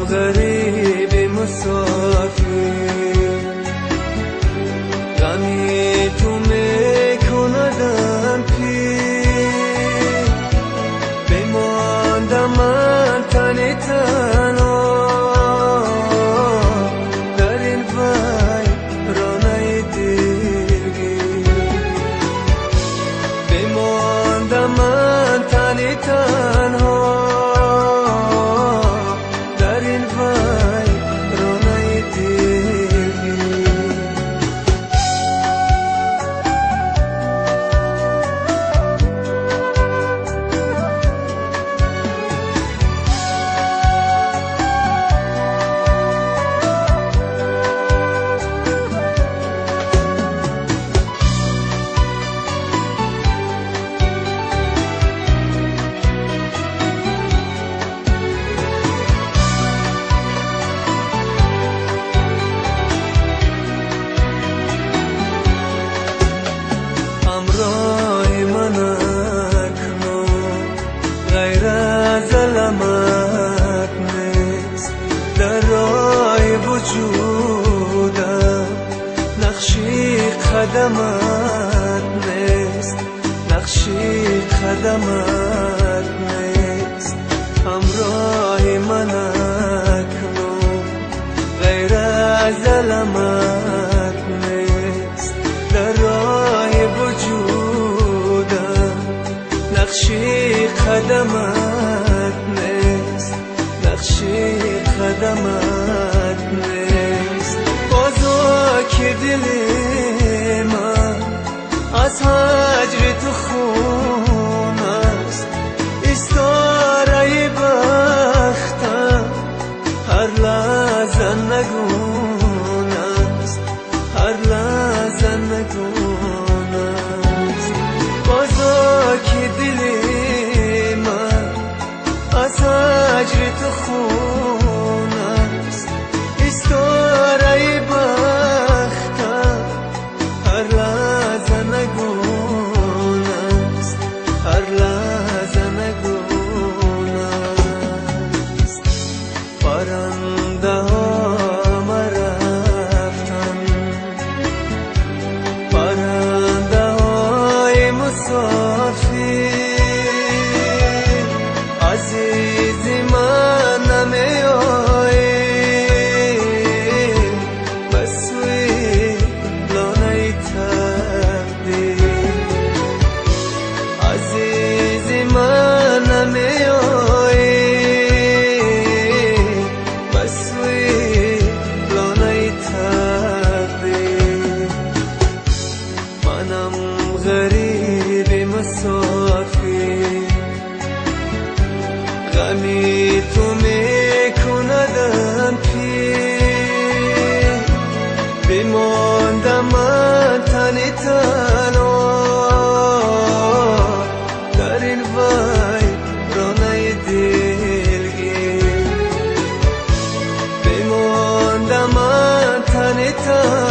غریب مسافر، غمی تو میکندم پیر، بماندم من تنی تنها در این ویرانه دلگیر، بماندم من تنی تنها در این ویرانه دلگیر. همراه من اکنون غیر از علامت نیست، در راه وجودم نقشی قدمت نیست، نقشی قدمت نیست. همراه من اکنون غیر از علامت نیست، در راه وجودم نقشی قدمت نیست، نقشی قدمت نیست. بازا که دل من از هجر تو خون است، استاره بختم هر لحظه نگون است، هر لحظه نگون است. بازا که دل من از هجر تو خون است، استاره بختم هر لحظه نگون است، هر لحظه نگون است. پرنده ها رفتن، پرنده های مسافر، عزیز من نمی آیی به سوی لانه تقدیر، عزیز من نمی آیی به سوی لانه تقدیر. منم غریب مسافر، غمی تو میکندم پیر، بماندم من تنی تنها در این ویرانه دلگیر، بماندم من تنی تنها